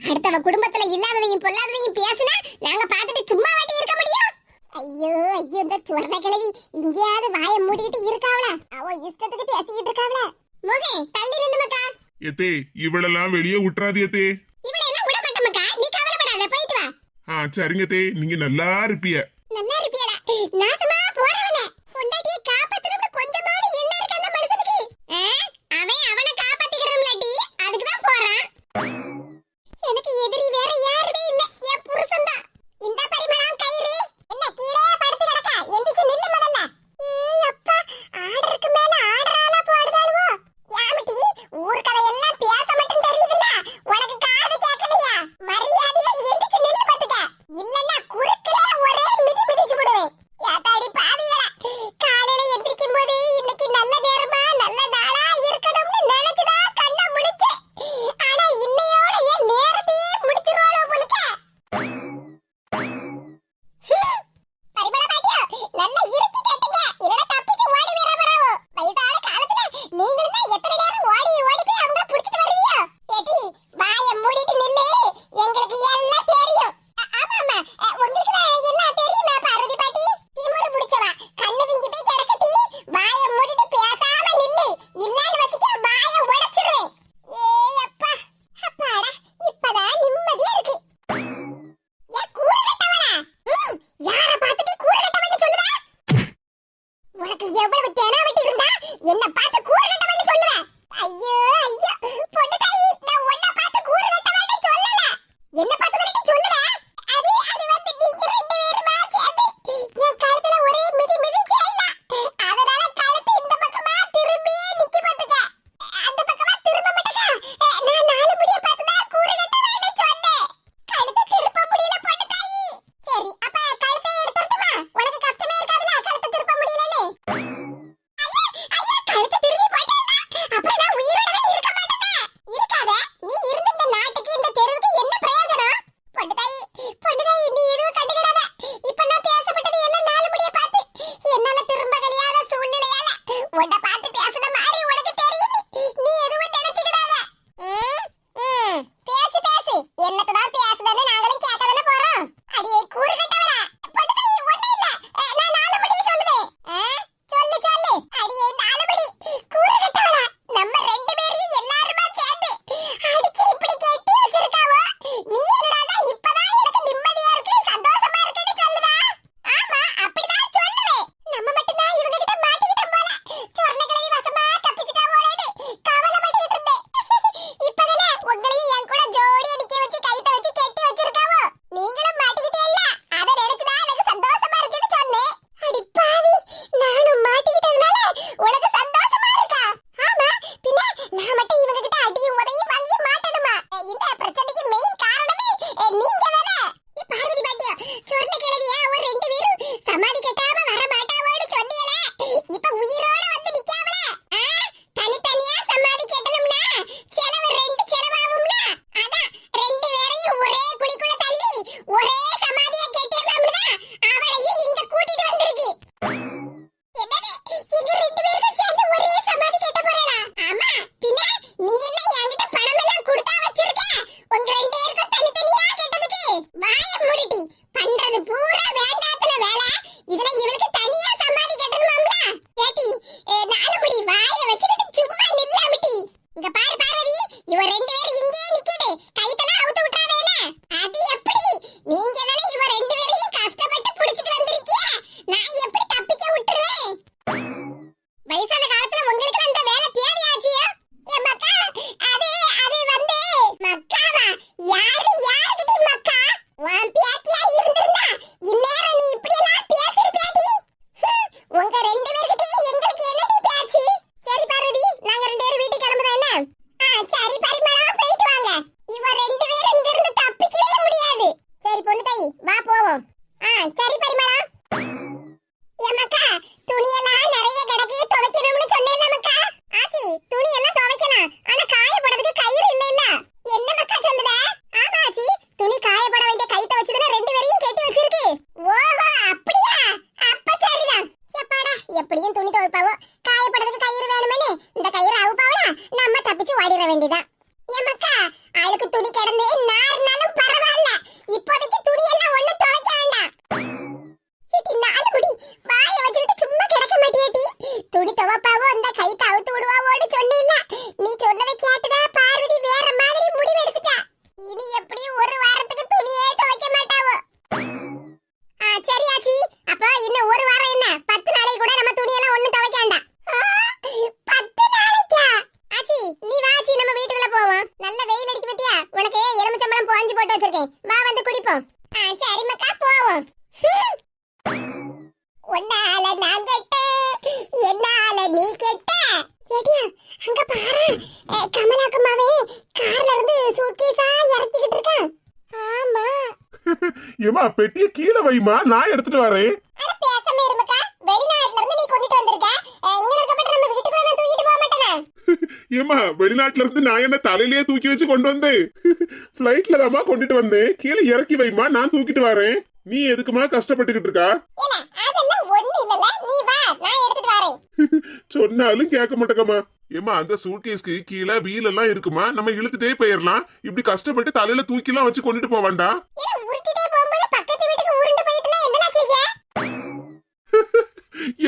அடுத்தவ குடும்பத்துல இல்லாததையும் பொல்லாததையும் பேசினா நாங்க பார்த்துட்டு சும்மா வாட்டி இருக்க முடியும்? ஐயோ ஐயோ, இந்த சுவர்ண கிழவி இங்கேயாவது வாயை மூடிக்கிட்டு இருக்காவளா? அவ இஷ்டத்துக்கு பேசிக்கிட்டு இருக்காவளா? முகே தள்ளி நில்லுமக்கா. எத்தே இவளெல்லாம் வெளியே விட்டுறாது எத்தே. இவளை எல்லாம் விட மாட்டோமக்கா, நீ கவலைப்படாத, போயிட்டு வா. சரிங்க தே, நீங்க நல்லா இருப்பிய. நல்லா இருப்பியலா? நாசமா போறவனே பொண்டாட்டியை காப்பாத்தணும்னு கொஞ்சமாவது என்ன இருக்கு அந்த மனுஷனுக்கு? அவன் அவனை காப்பாத்திக்கிறதும்லடி, அதுக்கு தான் போறான். எனக்கு எதிரி வேற யாருமே இல்ல, என் புருஷன் தான். இந்த பரிமளம் கயிறு என்ன கீழே படுத்து கிடக்க, எந்திரிச்சு நில்லு முதல்ல. ஏய் அப்பா, ஆர்டருக்கு மேல ஆர்டரால போடுதாளுவோ? யாமட்டி ஊர் கதை எல்லாம் பேச மட்டும் தெரியுதுல்ல, உனக்கு காது கேட்கலையா? மரியாதையா எந்திரிச்சு நில்லு பாத்துக்க, இல்லன்னா குறுக்குல ஒரே மிதி மிதிச்சு விடுவேன். யாத்தாடி பாவிகளா, காலையில எந்திரிக்கும் போது இன்னைக்கு நல்ல நேரமா நல்ல நாளா இருக்கணும்னு நினைச்சுதான் கண்ணை முழிச்சேன். ஆனா இன்னையோட என் நேரத்தையே முடிச்சிருவாளோ போலுக்க. பரிமள பாட்டியா, நல்லா இறுக்கி கேட்டுங்க, இல்லனா தப்பிச்சு ஓடி வர வராவோ. வயசான காலத்துல நீங்களும் தான் எத்தனை நேரம் ஓடி ஓடி போய் அவங்க புடிச்சிட்டு வருவீங்க. ஏடி வாயை மூடிட்டு நில்லு, எங்களுக்கு எல்லாம் தெரியும். ஆமா உங்களுக்கு தான் எல்லாம் தெரியுமா பார்வதி பாட்டி? திமிரு பிடிச்சவா, கண்ணு விங்கி போய் கிடக்கட்டி, வாயை மூடிட்டு பேசாம நில்லு, இல்லன்னு வச்சுக்க வாயை உடைச்சிருவேன். ஏய் அப்பா, அப்பாடா, இப்பதான் நிம்மதியா இருக்கு. ஏன் கூறு கட்டவனா? யார பார்த்துட்டு கூறு கட்டவன்னு சொல்லுற? உனக்கு எவ்வளவு தெனாவட்டி இருந்தா என்ன பார்த்து கூறு கட்டவன்னு சொல்லுற? ஐயோ ஐயோ, பொண்ணு தாயி, நான் உன்னை பார்த்து கூறு கட்டவன்னு சொல்லல. என்ன பார்த்து தானே சொல்லுற? அது வந்து நீங்க ரெண்டு பேருமா சேர்ந்து என் கழுத்துல ஒரே மிதி மிதிச்சே இல்ல. அதனால கழுத்து இந்த பக்கமா திரும்பி நிக்கி பாத்துக்க. அந்த பக்கமா திரும்ப மாட்டேங்க. நான் நாலு முடிய பார்த்து தான் கூறு கட்டவன்னு சொன்னேன். கழுத்தை திருப்ப முடியல பொண்ணு தாயி. சரி, அப்ப கழுத்தை எடுத்துட்டுமா? உனக்கு கஷ்டமே இருக்காதுல கழுத்தை திருப்ப முடியலன்னு? ஐயா ஐயா, கழுத்தை திரும்பி போட்டேன்னா அப்புறம் நான் உயிரோடவே இருக்க மாட்டேனே. இருக்காத, நீ இருந்த இந்த நாட்டுக்கு இந்த தெருவுக்கு என்ன பிரயோஜனம்? பொண்ணு தாயி நீ எதுவும் கண்டுக்கிடாத. இப்ப நான் பேசப்பட்டது எல்லாம் நாலு முடிய பார்த்து என்னால திரும்ப கழியாத சூழ்நிலையால உன்னை பார்த்து பேசுன மாதிரி உனக்கு தெரியுது. நீ எதுவும் நினைச்சுக்கிடாத. பேசு என்னத்தான் பேசுதானே நாங்களும் கேட்கதானே போறோம். அடியே கூறு கட்டவளா, பொண்ணு தாயி ஒண்ணும் இல்ல, நான் நாலு முடிய சொல்லுதே. சொல்லு அடியே நாலு முடி கூறு கட்டவளா, நம்ம ரெண்டு பேரையும் எல்லாருமா சேர்ந்து அடிச்சு இப்படி கெட்டி வச்சிருக்காவோ. நீ என்னடா இப்பதான் எனக்கு நிம்மதியா இருக்கு சந்தோஷமா இருக்குன்னு சொல்லுதா? ஆமா, அப்படிதான் சொல்லுவேன். நம்ம மட்டும் தான் இவங்க கிட்ட மாட்டிக்கிட்டோம் போல, சொர்ண கிழவி வசமா தப்பிச்சிட்டா போலேன்னு கவலைப்பட்டுக்கிட்டு இருந்தேன். இப்பதானே உங்களையும் என் கூட ஜோடியா நிக்க வச்சு கைத்த வச்சு கெட்டி வச்சிருக்காவோ. நீங்களும் மாட்டிக்கிட்டேல்ல, அதை நினைச்சுதான் எனக்கு சந்தோஷமா இருக்குன்னு சொன்னேன். அடி பாவி, நானும் மாட்டிக்கிட்டதுனால உனக்கு சந்தோஷமா இருக்கா? ஆமா, பின்ன நான் மட்டும் இவங்க கிட்ட அடியும் உதையும் வாங்கி மாட்டணுமா? இந்த பிரச்சனைக்கு மெயின் காரணமே நீங்க தானே. பார்வதி பாட்டியா, சொர்ண கிழவியா ஒரு ரெண்டு பேரும் சமாதி கட்டாம வர மாட்டாவோன்னு சொன்னீல, இப்ப உயிரோட வந்து நிக்காமல? தனித்தனியா சமாதி கட்டணும்னா செலவு ரெண்டு செலவாகும்ல. அதான் ரெண்டு பேரையும் ஒரே குழிக்குள்ள தள்ளி ஒரே சமாதியா கட்டிடலாம்னு தான் அவளையும் இங்க கூட்டிட்டு வந்திருக்கு. என்னது, இங்க ரெண்டு பேரும் சேர்ந்து ஒரே சமாதி கட்ட போறீங்களா? ஆமா, பின்ன நீ என்ன என்கிட்ட பணம் எல்லாம் கொடுத்தா வச்சிருக்க? உங்க ரெண்டு பேருக்கும் தனித்தனியா கட்டதுக்கு வாயை மூடிட்டி. பண்றது பூரா வேண்டாத்தன வேலை. இதுல இவளுக்கு தனியா சமாதி கட்டணுமாம்ல? ஏட்டி நாலு முடி வாயை வச்சுக்கிட்டு சும்மா நில்லாமட்டி. இங்க பாரு பார்வதி, இவ ரெண்டு பேரும் இங்கேயே நிக்கட்டு, கைத்தெல்லாம் அவுத்து விட்டாதே என்ன? அது எப்படி? நீங்க தானே இவ ரெண்டு பேரையும் கஷ்டப்பட்டு புடிச்சிட்டு வந்திருக்கிய, நான் எப்படி தப்பிக்க விட்டுருவேன்? வயசான காலத்துல உங்களுக்கு அந்த வேலை தேவையாச்சியா? ஏ மக்கா, அது வந்து மக்காவா? யாருக்கிட்ட மக்கா? உன் பேத்தியா இருந்திருந்தா இந்நேரம் நீ இப்படி எல்லாம் பேசிருப்பியாடி. உங்க ரெண்டு பேர்கிட்டயும் எங்களுக்கு என்னடி பேச்சு? சரி பார்வதி, நாங்க ரெண்டு பேரும் வீட்டுக்கு கிளம்புறோம் என்ன? சரி பரிமளம், போயிட்டு வாங்க. இவ ரெண்டு பேரும் இங்க இருந்து தப்பிக்கவே முடியாது. சரி பொண்ணு தாயி, வா போவோம். சரி பரிமளம். ஏமாக்கா, துணியெல்லாம் நிறைய கிடக்கு, துவைக்கணும்னு சொன்னேன்ல மக்கா. ஆச்சி, துணியெல்லாம் துவைக்கலாம், ஆனா காய போடுறதுக்கு கயிறு இல்ல. என்ன மக்கா சொல்லுத? ஆமா ஆச்சி, துணி காய போட வேண்டிய கைத்த வச்சுதானே ரெண்டு பேரையும் கட்டி வச்சிருக்கு. ஓஹோ, அப்படியா? அப்ப சரிதான். எப்பாடா, எப்படியும் துணி துவைப்பாவோ, காய போடுறதுக்கு கயிறு வேணுமே, இந்த கயிறு அவுப்பாவா, நம்ம தப்பிச்சு ஓடிட வேண்டியதான். ஏமாக்கா, ஆளுக்கு துணி கிடந்து நார் பாப்போம். சரி மக்கா போவோம். உன்னால நான் கெட்ட, என்னால நீ கெட்ட. ஏடியா அங்க பாரு, கமலாக்கம்மாவே கார்ல இருந்து சூட்கேஸா இறக்கிக்கிட்டு இருக்கான். ஆமா. ஏமா பெட்டிய கீழே வைமா, நான் எடுத்துட்டு வரேன். அட பேசாம இருமக்கா, வெளிநாட்டுல இருந்து நீ கொண்டுட்டு வந்திருக்க. இங்க இருக்கப்பட்ட நம்ம வீட்டுக்குள்ள தூக்கிட்டு போக மாட்டேனா? ஏமா வெளிநாட்டுல இருந்து நான் என்ன தலையிலேயே தூக்கி வச்சு கொண்டு வந்தேன்? பிளைட்ல தாமா கொண்டுட்டு வந்தேன். கீழே இறக்கி வைமா, நான் தூக்கிட்டு வரேன். நீ எதுக்குமா கஷ்டப்பட்டுக்கிட்டு இருக்கா? ஏல அதெல்லாம் ஒண்ணு இல்லல, நீ வா நான் எடுத்துட்டு வரேன். சொன்னாலும் கேட்க மாட்டேங்கம்மா. ஏமா அந்த சூட்கேஸ்க்கு கீழே வீல் எல்லாம் இருக்குமா, நம்ம இழுத்துட்டே போயிடலாம். இப்படி கஷ்டப்பட்டு தலையில தூக்கி எல்லாம் வச்சு கொண்டுட்டு போக வேண்டாம். ஏல உருட்டிட்டே போகும்போது பக்கத்து வீட்டுக்கு உருண்டு போயிட்டுனா என்னடா செய்ய?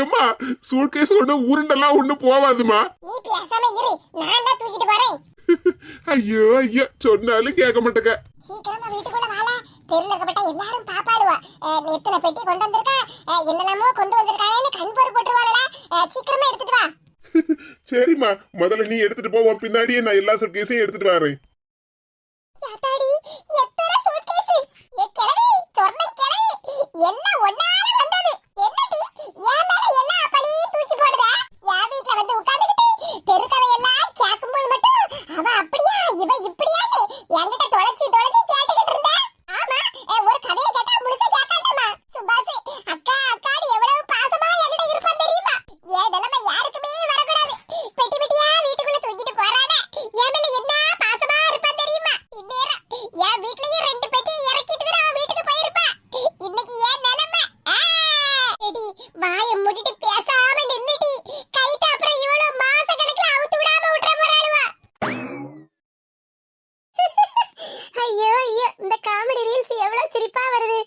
ஏமா சூட்கேஸ் கொண்டு உருண்டெல்லாம் ஒண்ணு போவாதுமா. நீ பேசாம இரு, நான் எல்லாம் தூக்கிட்டு வரேன். ஐயோ ஐயோ, சொன்னாலும் கேட்க மாட்டேங்க. சீக்கிரமா வீட்டுக்குள்ள வால, தெருல இருக்கப்பட்ட எல்லாரும் பாப்பாளுவா. எத்தனை பெட்டி கொண்டு வந்திருக்கா, என்னெல்லாமோ கொண்டு வந்திருக்கானேன்னு கண் பொறு போட்டுருவாளே. சீக்கிரமா எடுத்துட்டு வா. சரிம்மா, முதல்ல நீ எடுத்துட்டு போ, உன் பின்னாடியே நான் எல்லா சூட்கேஸையும் எடுத்துட்டு வரேன். யாத்தாடி எத்தனை சூட்கேஸ்! ஏ கிழவி, சொர்ண கிழவி, எல்லாம் ஒண்ணால வந்தது. என்னடி என் மேல எல்லா பழியையும் தூக்கி போடுத? என் வீட்ல வந்து உட்கார்ந்துகிட்டு தெருக்கதை எல்லாம் கேட்கும்போது மட்டும் அவ அப்படியா இவ இப்படியான்னு என்கிட்ட தொலைச்சி கேட்டுக்கிட்டு இருந்தா. ஆமா, ஒரு கதையை கேட்டா முழுசா கேட்காட்டமா? சுபாஷ் அக்கா அக்காடி எவ்வளவு பாசமா என்கிட்ட இருப்பான் தெரியுமா? ஏன் நிலைமை யாருக்குமே வரக்கூடாது. பெட்டி பெட்டியா வீட்டுக்குள்ள தூக்கிட்டு போறானே, என் மேல என்ன பாசமா இருப்பான் தெரியுமா? இந்நேரம் என் வீட்லயும் 2 பெட்டி இறக்கிட்டு தான் அவன் வீட்டுக்கு போயிருப்பா. இன்னைக்கு ஏன் நிலைமை? எடி வாயை மூடிட்டு பேசாம நில்லுடி. கைட்ட அப்புறம் இவ்வளவு மாச கணக்குல அவுத்து விடாம விட்டுற போறாளுவா. ஐயோ ஐயோ, இந்த காமெடி ரீல்ஸ் எவ்வளவு சிரிப்பா வருது.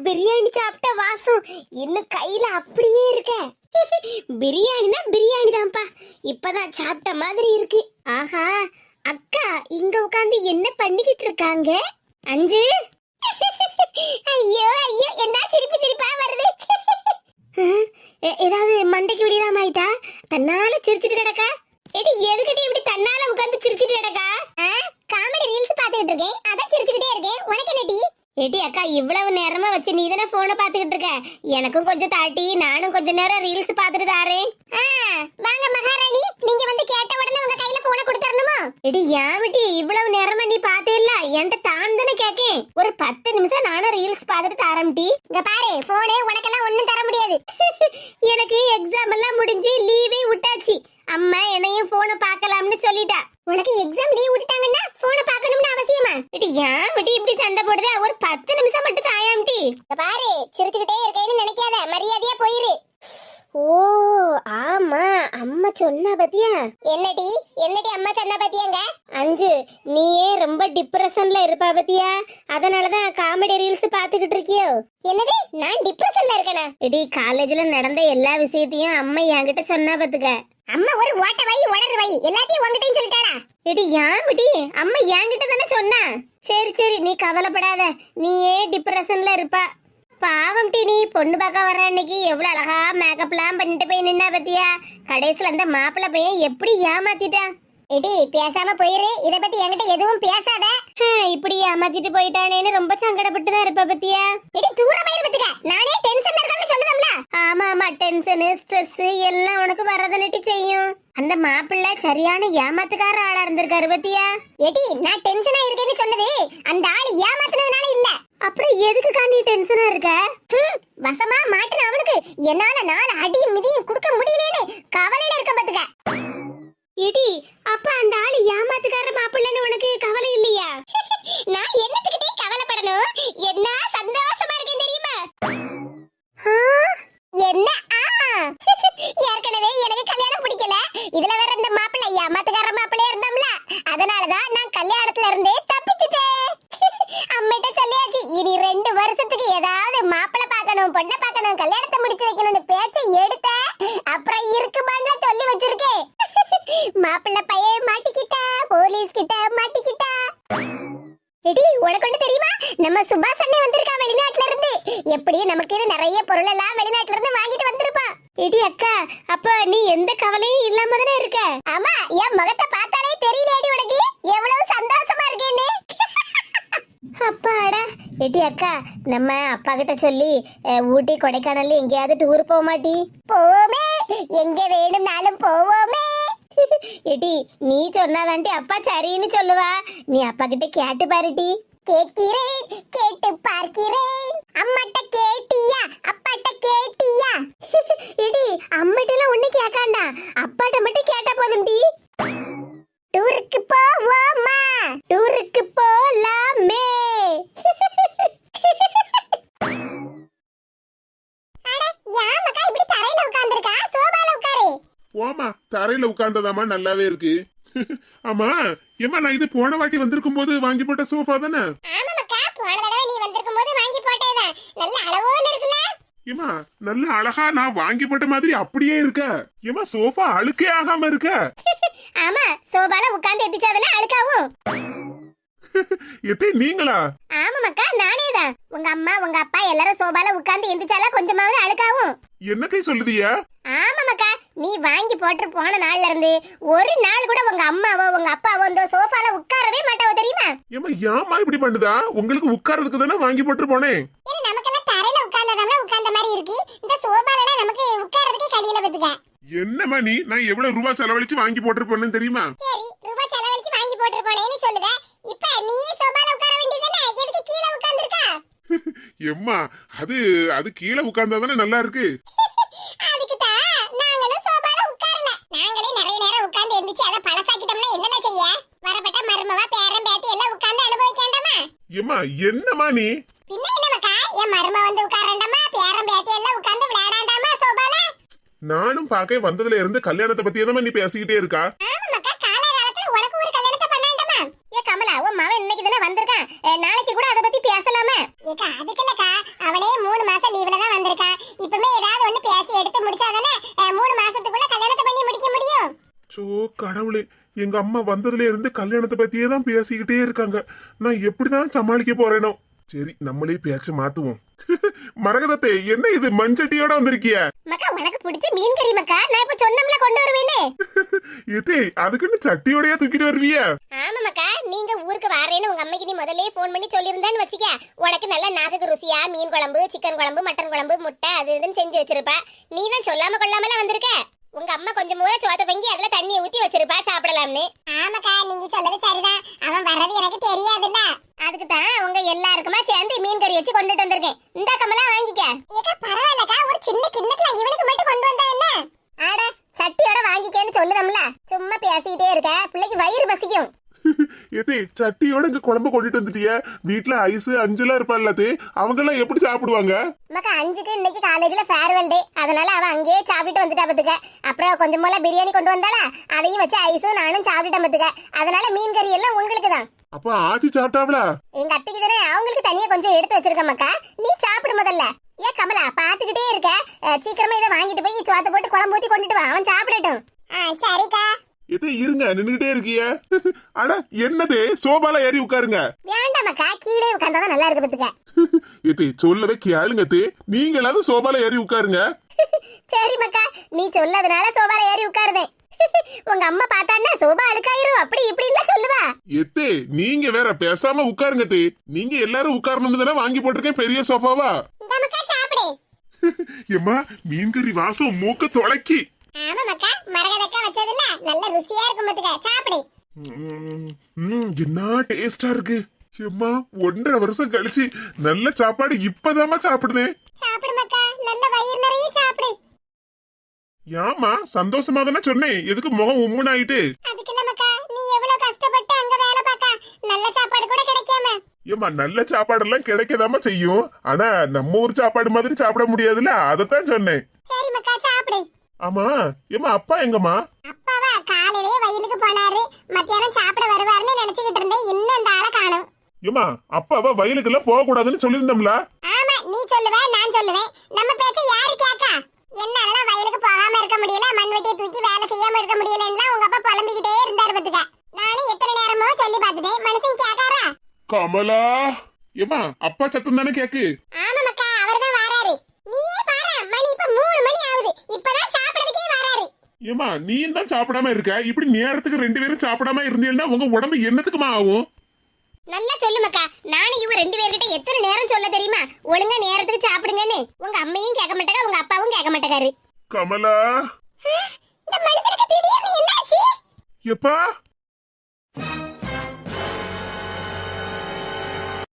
பிரியாணி சாப்பிட்ட வாசம் இன்னும் கையில அப்படியே இருக்க. பிரியாணினா பிரியாணி தான்ப்பா, இப்பதான் சாப்பிட்ட மாதிரி இருக்கு. ஆஹா, அக்கா இங்க உட்கார்ந்து என்ன பண்ணிக்கிட்டு இருக்காங்க? அஞ்சு. ஐயோ ஐயோ, என்ன சிரிப்பு சிரிப்பா வருது. ஏதாவது மண்டைக்கு விடியாம ஆயிட்டா? தன்னால சிரிச்சிட்டு கிடக்கா? எடி எதுக்கிட்ட இப்படி தன்னால உட்கார்ந்து சிரிச்சிட்டு கிடக்கா? காமெடி ரீல்ஸ் பாத்துக்கிட்டு இருக்கேன், அதான் சிரிச்சுக்கிட்டே இருக்கேன். உனக்கு என்னடி? ஏடி அக்கா, இவ்வளவு நேரமா வச்சு நீ தானே போனை பாத்துக்கிட்டு இருக்க, எனக்கும் கொஞ்சம் தாட்டி, நானும் கொஞ்ச நேரம் ரீல்ஸ் பாத்துட்டு தாரேன். வாங்க மகாராணி, நீங்க வந்து கேட்ட உடனே உங்க கையில போனை கொடுத்தரணுமா? எடி யாமிட்டி, இவ்வளவு நேரமா நீ பாத்தே இல்ல, என்கிட்ட தான் தானே கேக்கேன். ஒரு 10 நிமிஷம் நானும் ரீல்ஸ் பாத்துட்டு தாரம்டி. இங்க பாரு, போனே உனக்கெல்லாம் ஒண்ணும் தர முடியாது. எனக்கு எக்ஸாம் எல்லாம் முடிஞ்சு லீவே விட்டாச்சு. அம்மா என்னையும் போனை பார்க்கலாம்னு சொல்லிட்டா. உனக்கு எக்ஸாம் லீவ் விட்டுட்டாங்கன்னா போனை பார்க்கணும்னு அவசியமா? இடி ஏன் விட்டு இப்படி சண்டை போடுதே? ஒரு 10 நிமிஷம் மட்டும் தாயாம்டி. பாரு, சிரிச்சுக்கிட்டே இருக்கேன்னு நினைக்காத, மரியாதையா போயிரு. ஓ ஆமா, அம்மா சொன்னா பாத்தியா? என்னடி என்னடி அம்மா சொன்னா பாத்தியாங்க? அஞ்சு, நீயே ரொம்ப டிப்ரெஷன்ல இருப்பா பாத்தியா, அதனாலதான் காமெடி ரீல்ஸ் பாத்துக்கிட்டு இருக்கியோ? என்னது, நான் டிப்ரெஷன்ல இருக்கேனா? இடி காலேஜ்ல நடந்த எல்லா விஷயத்தையும் அம்மா என்கிட்ட சொன்னா பாத்துக்க. அம்மா ஒரு ஓட்ட வை உளறு வை எல்லாத்தையும் உங்ககிட்டயும் சொல்லிட்டாளா? இடி யாமிடி, அம்மா என்கிட்ட தானே சொன்னா. சரி சரி, நீ கவலைப்படாத, நீயே டிப்ரெஷன்ல இருப்பா. பாவம் டி, நீ பொண்ணு பார்க்க வர அன்னைக்கு எவ்வளவு அழகா மேக்கப்லாம் பண்ணிட்டு போய் நின்னா பத்தியா? கடைசியில அந்த மாப்பிள்ளை பையன் எப்படி ஏமாத்திட்டான். எடி பேசாம போயிரு, இத பத்தி என்கிட்ட எதுவும் பேசாத. இப்படி ஏமாத்திட்டு போயிட்டானேன்னு ரொம்ப சங்கடப்பட்டு தான் இருப்ப பத்தியா? எடி தூர போயிரு பத்துக்க, நானே டென்ஷன்ல இருக்கேன்னு சொல்லுதம்ல. ஆமா ஆமா, டென்ஷன் ஸ்ட்ரெஸ் எல்லாம் உனக்கு வரதனட்டி செய்யும். அந்த மாப்பிள்ளை சரியான ஏமாத்துக்கார ஆளா இருந்திருக்காரு பத்தியா? எடி நான் டென்ஷனா இருக்கேன்னு சொன்னது அந்த ஆளு ஏமாத்துனதுனால இல்ல. அப்புறம் எதுக்கு நீ டென்ஷனா இருக்க? வசமா மாட்டுன அவனுக்கு என்னால 4 அடியும் மிதியும் கொடுக்க முடியலன்னு கவலையில இருக்க பாத்துக்க. எடி அப்ப அந்த ஆளு ஏமாத்துக்கார மாப்பிள்ளன்னு உனக்கு கவலை இல்லையா? நான் என்னத்துக்கிட்டே கவலைப்படணும், என்ன சந்தோஷமா இருக்கேன் தெரியுமா? என்ன ஏற்கனவே எனக்கு கல்யாணம் பிடிக்கல, இதுல வேற இந்த மாப்பிள்ளை ஏமாத்துக்கார மாப்பிள்ளையா இருந்தாம்ல, அதனாலதான் நான் கல்யாணத்துல இருந்தே தப்பிச்சுட்டேன். அம்மிட்ட சொல்லியாச்சு, இனி 2 வருஷத்துக்கு ஏதாவது மாப்பிள்ளை பார்க்கணும், பொண்ணை பார்க்கணும், கல்யாணத்தை முடிச்சு வைக்கணும்னு பேச்சை எடுத்த அப்புறம் இருக்குமான்னு சொல்லி வச்சிருக்கேன். மாப்பிள்ளை பையன் மாட்டிக்கிட்டா, போலீஸ் கிட்ட மாட்டிக்கிட்டா. எடி உனக்கு ஒண்ணு தெரியுமா? நம்ம சுபாஷ் அண்ணே வந்திருக்கா வெளிநாட்டுல இருந்து. எப்படி நமக்கு நிறைய பொருள் எல்லாம் வெளிநாட்டுல இருந்து வாங்கிட்டு வந்திருப்பா. எடி அக்கா, அப்ப நீ எந்த கவலையும் இல்லாம தானே இருக்க? ஆமா, என் முகத்தை பார்த்தாலே தெரியலடி உனக்கு எவ்வளவு சந்தோஷமா இருக்கேன்னு. அப்பாடா, ஏட்டி அக்கா, நம்ம அப்பா கிட்ட சொல்லி ஊட்டி கொடைக்கானல் எங்கேயாவது டூர் போக மாட்டி? போவோமே, எங்க வேணும்னாலும் போவோமே. ஏட்டி நீ சொன்னாதான்டி அப்பா சரின்னு சொல்லுவா. நீ அப்பா கிட்ட கேட்டு பாருட்டி. கேட்கிறேன், கேட்டு பார்க்கிறேன். அம்மாட்ட கேட்டியா, அப்பாட்ட கேட்டியா? ஏடி அம்மாட்டெல்லாம் ஒண்ணு கேட்காண்டா, அப்பாட்ட மட்டும் கேட்டா போதும்டி. டூருக்கு போவோமா, டூருக்கு போலாமே. ஓமா தரையில உட்கார்ந்ததாமா நல்லாவே இருக்கு. ஆமா ஏமா நான் இது போன வாட்டி வந்திருக்கும் போது வாங்கி போட்ட சோஃபா தானே? ஏமா நல்ல அழகா நான் வாங்கி போட்ட மாதிரி அப்படியே இருக்க. ஏமா சோஃபா அழுக்கே ஆகாம இருக்க. ஆமா, சோபால உட்கார்ந்து எந்திச்சாதானே அழுக்காவும். எத்தே நீங்களா? ஆமா மக்கா, நானே தான். உங்க அம்மா உங்க அப்பா எல்லாரும் சோபால உட்கார்ந்து எந்திச்சாலா கொஞ்சமாவது அழுக்காவும். என்னக்கை சொல்லுதியா? ஆமா மக்கா, நீ வாங்கி போட்டு போன நாள்ல இருந்து ஒரு நாள் கூட உங்க அம்மாவோ உங்க அப்பாவோ இந்த சோஃபால உட்காரவே மாட்டாவோ தெரியுமா? ஏமா ஏமா இப்படி பண்ணுதா? உங்களுக்கு உட்கார்றதுக்கு தானே வாங்கி போட்டு போனேன். நமக்கெல்லாம் தரையில உட்கார்ந்ததால உட்கார்ந்த மாதிரி இருக்கு. இந்த சோபால எல்லாம் நமக்கு உட்கார்றதுக்கே கலியில பத்துக்க. என்னமா நீ நான் எவ்வளவு ரூபாய் செலவழிச்சு வாங்கி போட்டு தெரியுமா? சரி, ரூபாய் செலவழிச்சு வாங்கி போட்டு போனேன்னு சொல்லுத. இப்ப நீ சோபால உட்கார வேண்டியதானே, எதுக்கு கீழே உட்கார்ந்திருக்க? எம்மா அது அது கீழே உட்கார்ந்தாதானே நல்லா இருக்கு. அதுக்கு தான் நாங்களும் சோபால உட்காரல. நாங்களே நிறைய நேரம் உட்கார்ந்து எந்திச்சு அத பழசாக்கிட்டோம்னா என்னல செய்ய? வரப்பட்ட மருமவா பேரன் பேத்தி எல்லாம் உட்கார்ந்து அனுபவிக்கண்டாமா? எம்மா என்னமா நீ? பின்ன என்ன மக்கா, என் மரும வந்து உட்காரண்டாமா, பேரன் பேத்தி எல்லாம் உட்கார்ந்து விளையாடாண்டாமா சோபால? நானும் பாக்க வந்ததுல இருந்து கல்யாணத்தை பத்தி தான் நீ பேசிக்கிட்டே இருக்கா. ஆமா மக்கா, காலகாலத்துல உனக்கு ஒரு கல்யாணத்தை பண்ணாண்டாமா? ஏ கமலா, உன் மவன் இன்னைக்கு தானே வந்திருக்கான், நாளைக்கு கூட அத பத்தி பேசலாமே. ஏக்கா அதுக்குல்லக்கா, அவனே 3 மாசம் லீவ்ல தான் வந்திருக்கான். இப்பமே ஏதாவது ஒண்ணு பேசி எடுத்து முடிச்சாதானே 3 மாசத்துக்குள்ள கல்யாணத்தை பண்ணி முடிக்க முடியும். சோ கடவுளே, எங்க அம்மா வந்ததுல இருந்து கல்யாணத்தை பத்தியே தான் பேசிக்கிட்டே இருக்காங்க. நான் எப்படிதான் சமாளிக்க போறேனோ. சரி நம்மளே பேச்ச மாத்துவோம். மரகதத்தை என்ன இது மண்சட்டியோட வந்திருக்கிய? மக்கா உனக்கு பிடிச்ச மீன் கறி மக்கா, நான் இப்ப சொன்னம்ல கொண்டு வருவேனே. ஏதே அதுக்குன்னு சட்டியோடயா தூக்கிட்டு வருவியா? ஆமா மக்கா, நீங்க ஊருக்கு வாரேன்னு உங்க அம்மைக்கு நீ முதல்லயே ஃபோன் பண்ணி சொல்லிருந்தேன்னு வச்சுக்க, உனக்கு நல்ல நாக்குக்கு ருசியா மீன் குழம்பு, சிக்கன் குழம்பு, மட்டன் குழம்பு, முட்டை அது இதுன்னு செஞ்சு வச்சிருப்பா. நீ தான் சொல்லாம கொள்ளாமல வந்திருக்க. உங்க அம்மா கொஞ்சம் மூளை சோத்த பங்கி அதுல தண்ணியை ஊத்தி வச்சிருப்பா சாப்பிடலாம்னு. ஆமாக்கா, நீங்க சொல்றது சரிதான். அவன் வர்றது எனக்கு தெரியாதுல்ல. அதுக்கு தான் உங்க எல்லாருக்குமா சேர்ந்து மீன் கறி வச்சு கொண்டுட்டு வந்திருக்கேன். இந்த கமலா வாங்கிக்க. ஏக்கா பரவாயில்லக்கா, ஒரு சின்ன கிண்ணத்துல இவனுக்கு மட்டும் கொண்டு வந்தா என்ன? ஆட சட்டியோட வாங்கிக்கேன்னு சொல்லுதம்ல, சும்மா பேசிக்கிட்டே இருக்க, பிள்ளைக்கு வயிறு பசிக்கும். ஏதே சட்டியோட இங்க குழம்பு கொண்டுட்டு வந்துட்டிய? வீட்டுல ஐஸ் அஞ்செல்லாம் இருப்பாள்ல, அவங்க எல்லாம் எப்படி சாப்பிடுவாங்க? மக்கா 5க்கு இன்னைக்கு காலேஜ்ல ஃபேர்வெல் டே, அதனால அவ அங்கேயே சாப்பிட்டு வந்துட்டா பத்துக்க. அப்புறம் கொஞ்சம் போல பிரியாணி கொண்டு வந்தாளா, அதையும் வச்சு ஐஸும் நானும் சாப்பிட்டுட்டேன் பத்துக்க. அதனால மீன் கறி எல்லாம் உங்களுக்கு தான். அப்ப ஆச்சி சாப்பிட்டாவளா? எங்க அத்தைக்கு தானே, அவங்களுக்கு தனியா கொஞ்சம் எடுத்து வச்சிருக்க மக்கா. நீ சாப்பிடு முதல்ல. ஏ கமலா பாத்துக்கிட்டே இருக்க, சீக்கிரமா இதை வாங்கிட்டு போய் சோத்த போட்டு குழம்பு ஊத்தி கொண்டுட்டு வா, அவன் சாப்பிடட்டும். சரிக்கா. எதே இருங்க நின்னுகிட்டே இருக்கிய? அட என்னதே சோபால ஏறி உட்காருங்க. வேண்டாம் மக்கா, கீழே உட்கார்ந்தாதான் நல்லா இருக்கு பத்துக்க. ஏதே சொல்லவே கேளுங்க தே, நீங்க எல்லாரும் சோபால ஏறி உட்காருங்க. சரி மக்கா, நீ சொல்லதுனால சோபால ஏறி உட்காருதேன். உங்க அம்மா பார்த்தான்னா சோபா அழுக்காயிரும் அப்படி இப்படின்லாம் சொல்லுவா. எத்தே நீங்க வேற பேசாம உட்காருங்க தே. நீங்க எல்லாரும் உட்காரணும்னு தானே வாங்கி போட்டிருக்கேன் பெரிய சோஃபாவா. சாப்பிடு. ஏம்மா மீன் கறி வாசம் மூக்க தொலைக்கி. ஆமா மக்கா, மரகதக்கா வச்சதுல நல்ல ருசியா இருக்கும் பத்துக்க, சாப்பிடு. என்ன டேஸ்டா இருக்கு. ஏம்மா 1.5 வருஷம் கழிச்சு நல்ல சாப்பாடு இப்பதாமா சாப்பிடுதேன். சாப்பிடு மக்கா, நல்ல வயிறு நிறைய சாப்பிடு. ஏமா சந்தோஷமா தானே சொன்னேன், எதுக்கு முகம் உம்முன்னு ஆயிட்டு? அதுக்குள்ள மக்கா, நீ எவ்வளவு கஷ்டப்பட்டு அங்க வேலை பார்க்க, நல்ல சாப்பாடு கூட கிடைக்காம. ஏமா நல்ல சாப்பாடெல்லாம் கிடைக்கதாமா செய்யும், ஆனா நம்ம ஊர் சாப்பாடு மாதிரி சாப்பிட முடியாதுல்ல, அதத்தான் சொன்னேன். சரி மக்கா, சாப்பிடு. ஆமா ஏமா அப்பா எங்கம்மா? அப்பாவா காலையிலேயே வயலுக்கு போனாரு, மத்தியானம் சாப்பிட வருவாருன்னு நினைச்சுக்கிட்டு இருந்தேன், இன்னும் அந்த ஆளை காணோம். ஏமா அப்பாவா வயலுக்கெல்லாம் போக கூடாதுன்னு சொல்லியிருந்தோம்ல? ஆமா, நீ சொல்லுவ நான் சொல்லுவேன், நம்ம பேச்ச யாரு கேட்கா? என்னால வயலுக்கு போகாம இருக்க முடியல, மண்வெட்டியை தூக்கி வேலை செய்யாம இருக்க முடியலன்னா உங்க அப்பா புலம்பிக்கிட்டே இருந்தாரு பத்துக்க. நானும் எத்தனை நேரமோ சொல்லி பார்த்துட்டேன், மனுஷன் கேட்காரா? கமலா ஏமா அப்பா சத்தம் தானே கேக்கு? ஆமா மக்கா, அவர்தான் வராரு. நீயே பாரு, மணி இப்ப 3 மணி ஆகுது, இப்பதான் சாப்பிடறதுக்கே வராரு. ஏமா நீயும் தான் சாப்பிடாம இருக்க, இப்படி நேரத்துக்கு 2 பேரும் சாப்பிடாம இருந்தீங்கன்னா உங்க உடம்பு என்னத்துக்குமா ஆகும்? நல்லா சொல்லு மக்கா. நானும் இவ ரெண்டு பேர்கிட்ட எத்தனை நேரம் சொல்ல தெரியுமா? ஒழுங்கா நேரத்துக்கு சாப்பிடுங்கன்னு. உங்க அம்மையும் கேட்க மாட்டாங்க, உங்க அப்பாவும் கேட்க மாட்டாரு. கமலா இந்த மனுஷனுக்கு திடீர்னு என்னாச்சு? எப்பா